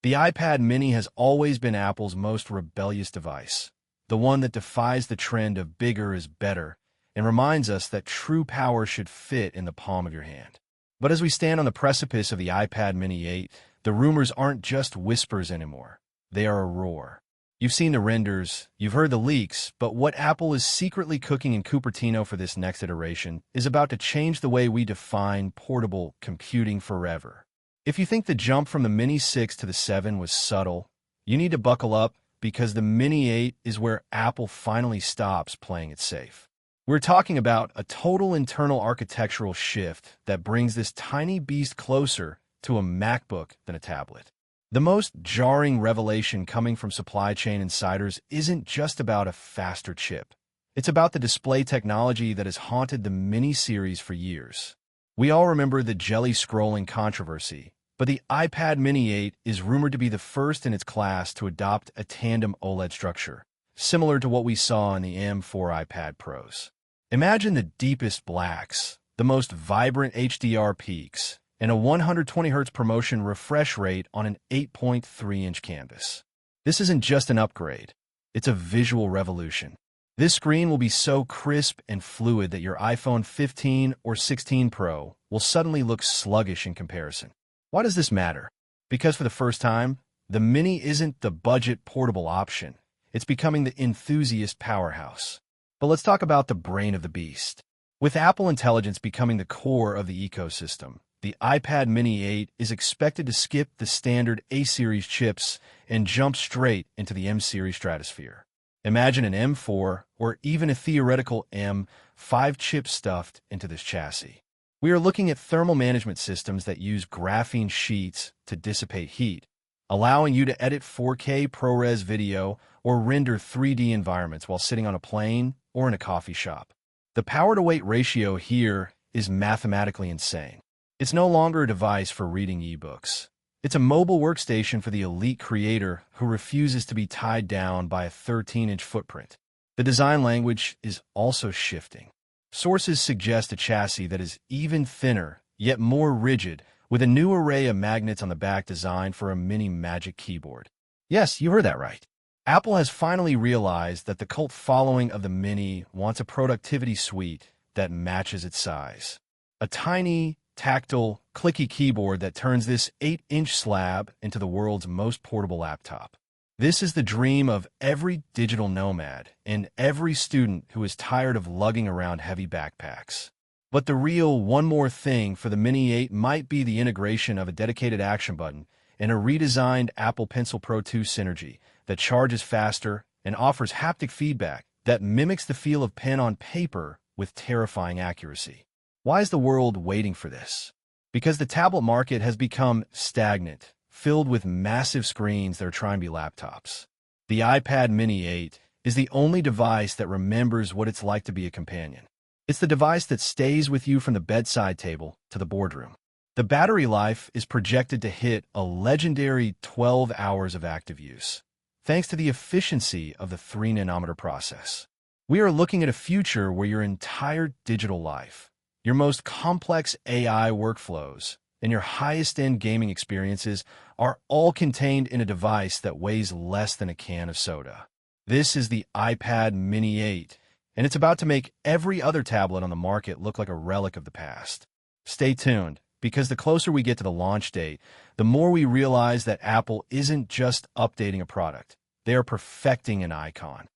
The iPad mini has always been Apple's most rebellious device, the one that defies the trend of bigger is better and reminds us that true power should fit in the palm of your hand. But as we stand on the precipice of the iPad mini 8, the rumors aren't just whispers anymore. They are a roar. You've seen the renders, you've heard the leaks, but what Apple is secretly cooking in Cupertino for this next iteration is about to change the way we define portable computing forever. If you think the jump from the Mini 6 to the 7 was subtle, you need to buckle up because the Mini 8 is where Apple finally stops playing it safe. We're talking about a total internal architectural shift that brings this tiny beast closer to a MacBook than a tablet. The most jarring revelation coming from supply chain insiders isn't just about a faster chip. It's about the display technology that has haunted the Mini series for years. We all remember the jelly scrolling controversy, but the iPad Mini 8 is rumored to be the first in its class to adopt a Tandem OLED structure, similar to what we saw in the M4 iPad Pros. Imagine the deepest blacks, the most vibrant HDR peaks, and a 120Hz promotion refresh rate on an 8.3-inch canvas. This isn't just an upgrade, it's a visual revolution. This screen will be so crisp and fluid that your iPhone 15 or 16 Pro will suddenly look sluggish in comparison. Why does this matter? Because for the first time, the Mini isn't the budget portable option. It's becoming the enthusiast powerhouse. But let's talk about the brain of the beast. With Apple Intelligence becoming the core of the ecosystem, the iPad Mini 8 is expected to skip the standard A-series chips and jump straight into the M-series stratosphere. Imagine an M4 or even a theoretical M5 chip stuffed into this chassis. We are looking at thermal management systems that use graphene sheets to dissipate heat, allowing you to edit 4K ProRes video or render 3D environments while sitting on a plane or in a coffee shop. The power-to-weight ratio here is mathematically insane. It's no longer a device for reading ebooks. It's a mobile workstation for the elite creator who refuses to be tied down by a 13-inch footprint. The design language is also shifting. Sources suggest a chassis that is even thinner, yet more rigid, with a new array of magnets on the back designed for a mini Magic Keyboard. Yes, you heard that right. Apple has finally realized that the cult following of the Mini wants a productivity suite that matches its size. A tiny, tactile, clicky keyboard that turns this 8-inch slab into the world's most portable laptop. This is the dream of every digital nomad and every student who is tired of lugging around heavy backpacks. But the real one more thing for the Mini 8 might be the integration of a dedicated action button and a redesigned Apple Pencil Pro 2 Synergy that charges faster and offers haptic feedback that mimics the feel of pen on paper with terrifying accuracy. Why is the world waiting for this? Because the tablet market has become stagnant, filled with massive screens that are trying to be laptops. The iPad Mini 8 is the only device that remembers what it's like to be a companion. It's the device that stays with you from the bedside table to the boardroom. The battery life is projected to hit a legendary 12 hours of active use, thanks to the efficiency of the 3-nanometer process. We are looking at a future where your entire digital life, your most complex AI workflows, and your highest-end gaming experiences are all contained in a device that weighs less than a can of soda. This is the iPad Mini 8, and it's about to make every other tablet on the market look like a relic of the past. Stay tuned, because the closer we get to the launch date, the more we realize that Apple isn't just updating a product. They are perfecting an icon.